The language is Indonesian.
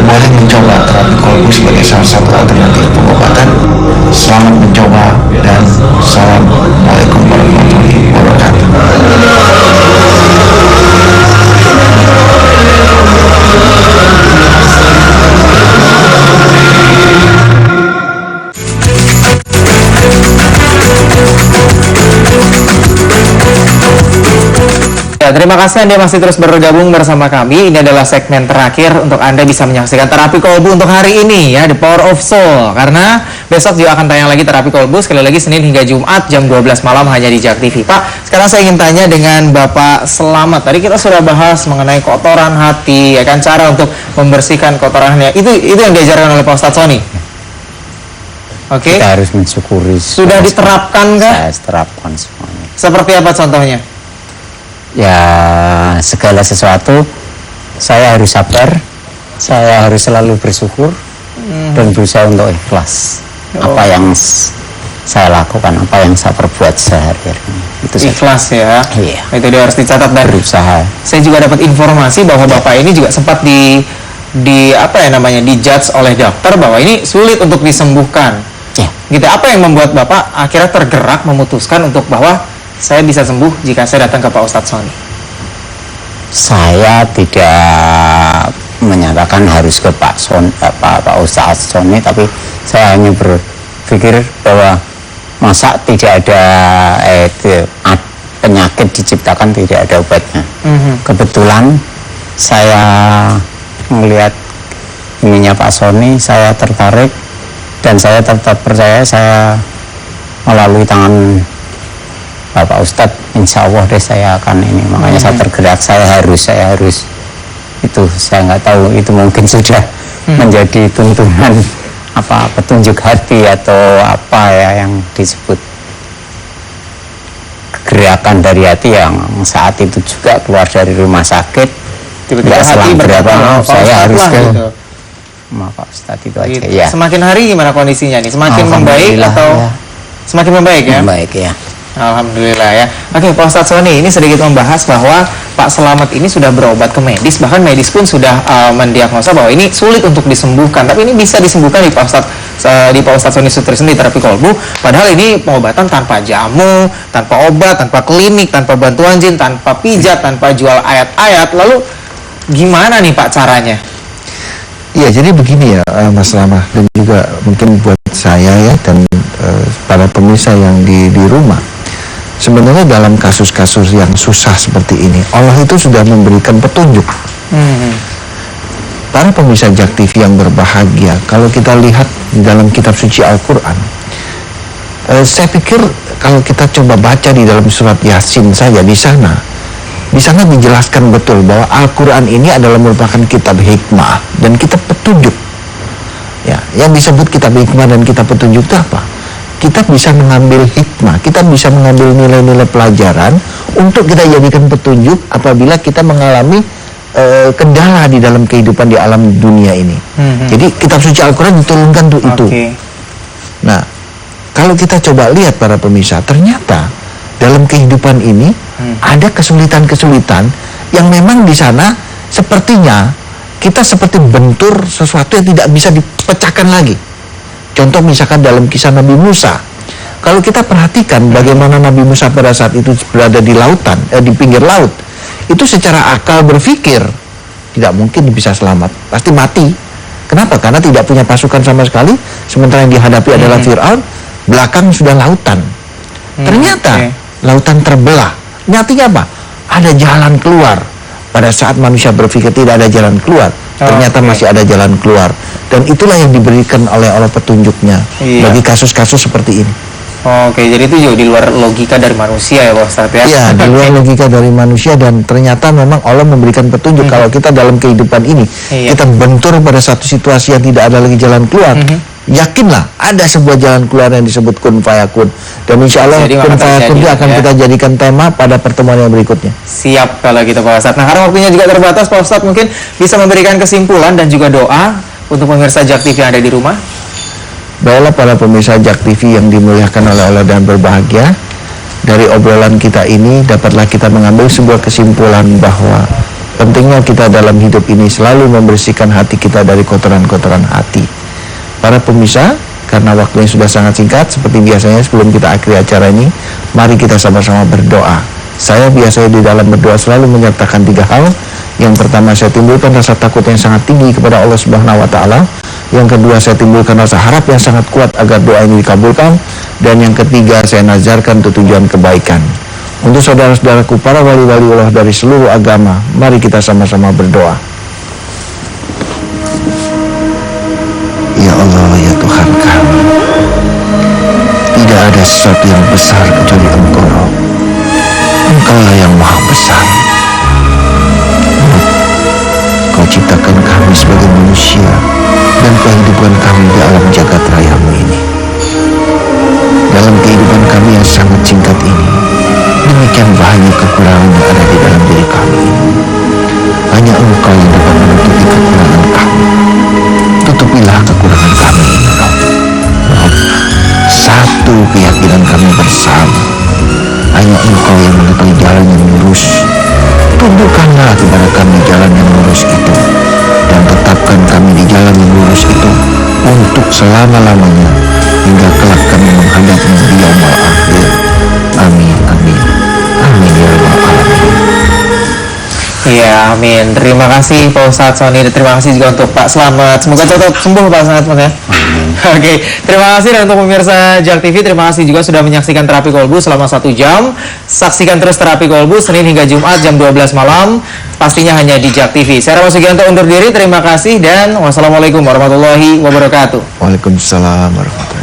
boleh mencoba terapi kolbu sebagai salah satu alternatif pengobatan. Selamat mencoba dan Assalamualaikum warahmatullahi wabarakatuh. Ya, terima kasih Anda masih terus bergabung bersama kami. Ini adalah segmen terakhir untuk Anda bisa menyaksikan terapi kolbu untuk hari ini ya, The Power of Soul. Karena besok juga akan tayang lagi terapi kolbu sekali lagi Senin hingga Jumat jam 12 malam hanya di JAK TV. Pak, sekarang saya ingin tanya dengan Bapak Selamat. Tadi kita sudah bahas mengenai kotoran hati, ya kan, cara untuk membersihkan kotorannya. Itu yang diajarkan oleh Pak Ustadz Sony. Oke. Kita harus mensyukuri. Sudah diterapkan kah? Saya terapkan semuanya. Seperti apa contohnya? Ya, segala sesuatu saya harus sabar, saya harus selalu bersyukur dan berusaha untuk ikhlas. Apa yang saya lakukan, apa yang saya perbuat sehari-hari itu ikhlas ya. Iya. Itu dia harus dicatat dan berusaha. Saya juga dapat informasi bahwa Bapak ini juga sempat dijudge oleh dokter bahwa ini sulit untuk disembuhkan. Ya. Gitu. Apa yang membuat Bapak akhirnya tergerak memutuskan untuk bahwa saya bisa sembuh jika saya datang ke Pak Ustadz Sony? Saya tidak menyatakan harus ke Pak Ustadz Sony, tapi saya hanya berpikir bahwa masa tidak ada penyakit diciptakan tidak ada obatnya. Kebetulan saya melihat ininya Pak Sony, saya tertarik dan saya tetap percaya saya melalui tangan Bapak Ustadz, insya Allah deh saya akan ini. Makanya saya tergerak, saya harus itu. Saya nggak tahu itu mungkin sudah menjadi tuntunan apa, petunjuk hati atau apa ya yang disebut gerakan dari hati yang saat itu juga keluar dari rumah sakit. Tiba-tiba hati berkata, saya harus ke gitu. Pak Ustadz itu aja. Gitu. Ya. Semakin hari gimana kondisinya nih? Semakin membaik atau ya. Semakin membaik ya? Membaik ya. Alhamdulillah ya. Oke, Pak Ustadz Sony ini sedikit membahas bahwa Pak Selamat ini sudah berobat ke medis, bahkan medis pun sudah mendiagnosa bahwa ini sulit untuk disembuhkan, tapi ini bisa disembuhkan di Pak Ustadz Sony Sutrisno di terapi kolbu. Padahal ini pengobatan tanpa jamu, tanpa obat, tanpa klinik, tanpa bantuan jin, tanpa pijat, tanpa jual ayat-ayat. Lalu gimana nih Pak caranya? Ya, jadi begini ya Mas Rama, dan juga mungkin buat saya ya dan para pemirsa yang di rumah. Sebenarnya dalam kasus-kasus yang susah seperti ini, Allah itu sudah memberikan petunjuk. Para pemirsa JAK TV yang berbahagia, kalau kita lihat di dalam kitab suci Al-Quran, saya pikir kalau kita coba baca di dalam surat Yasin saja, di sana dijelaskan betul bahwa Al-Quran ini adalah merupakan kitab hikmah dan kitab petunjuk. Ya, yang disebut kitab hikmah dan kitab petunjuk itu apa? Kita bisa mengambil hikmah, kita bisa mengambil nilai-nilai pelajaran untuk kita jadikan petunjuk apabila kita mengalami kendala di dalam kehidupan di alam dunia ini. Jadi kitab suci Al-Quran diturunkan untuk itu. Nah, kalau kita coba lihat para pemirsa, ternyata dalam kehidupan ini ada kesulitan-kesulitan yang memang di sana sepertinya kita seperti bentur sesuatu yang tidak bisa dipecahkan lagi. Contoh misalkan dalam kisah Nabi Musa, kalau kita perhatikan bagaimana Nabi Musa pada saat itu berada di lautan, di pinggir laut, itu secara akal berpikir tidak mungkin bisa selamat, pasti mati. Kenapa? Karena tidak punya pasukan sama sekali, sementara yang dihadapi adalah Fir'aun, belakang sudah lautan. Ternyata lautan terbelah. Artinya apa? Ada jalan keluar. Pada saat manusia berpikir tidak ada jalan keluar, ternyata masih ada jalan keluar. Dan itulah yang diberikan oleh Allah petunjuknya bagi kasus-kasus seperti ini. Oke, jadi itu juga di luar logika dari manusia ya Pak Ustadz ya? Iya, di luar logika dari manusia, dan ternyata memang Allah memberikan petunjuk. Kalau kita dalam kehidupan ini, kita bentur pada satu situasi yang tidak ada lagi jalan keluar, yakinlah ada sebuah jalan keluar yang disebut kun fayakun. Dan insya Allah kun fayakun itu akan kita jadikan tema pada pertemuan yang berikutnya. Siap kalau gitu Pak Ustadz. Nah, karena waktunya juga terbatas, Pak Ustadz mungkin bisa memberikan kesimpulan dan juga doa untuk pemirsa JAK TV yang ada di rumah. Baiklah para pemirsa JAK TV yang dimuliakan oleh Allah dan berbahagia, dari obrolan kita ini dapatlah kita mengambil sebuah kesimpulan bahwa Pentingnya kita dalam hidup ini selalu membersihkan hati kita dari kotoran-kotoran hati. Para pemirsa, karena waktunya sudah sangat singkat, seperti biasanya sebelum kita akhiri acara ini, mari kita sama-sama berdoa. Saya biasanya di dalam berdoa selalu menyertakan 3 hal. Yang pertama, saya timbulkan rasa takut yang sangat tinggi kepada Allah Subhanahu wa Ta'ala. Yang kedua, saya timbulkan rasa harap yang sangat kuat agar doa ini dikabulkan. Dan yang ketiga, saya nazarkan untuk tujuan kebaikan. Untuk saudara-saudaraku, para wali-wali Allah dari seluruh agama, mari kita sama-sama berdoa. Ya Allah, ya Tuhan kami, tidak ada sesuatu yang besar kecuali Engkau. Engkaulah yang maha besar. Kau ciptakan kami sebagai manusia dan kehidupan kami di alam jagat rayamu ini. Dalam kehidupan kami yang sangat singkat ini, demikian banyak kekurangan yang ada di dalam diri kami. Hanya Engkau yang dapat menutupi kekurangan kami. Tutupilah kekurangan kami ini, Rob. Satu keyakinan kami bersama, hanya Engkau yang mengetahui jalan yang lurus. Tunjukkanlah kepada kami jalan yang lurus itu, dan tetapkan kami di jalan yang lurus itu untuk selama-lamanya, hingga kelak kami menghadapmu di yaumul akhir. Amin, amin, amin ya rabbal alamin. Iya, amin. Terima kasih Pak Ustadz Sony, dan terima kasih juga untuk Pak Slamet. Semoga cepat sembuh Pak Slamet ya. Oke, terima kasih. Dan untuk pemirsa JAK TV, terima kasih juga sudah menyaksikan Terapi Kolbu selama 1 jam. Saksikan terus Terapi Kolbu Senin hingga Jumat jam 12 malam, pastinya hanya di JAK TV. Saya Rama Sugianto undur diri, terima kasih dan wassalamualaikum warahmatullahi wabarakatuh. Waalaikumsalam warahmatullahi wabarakatuh.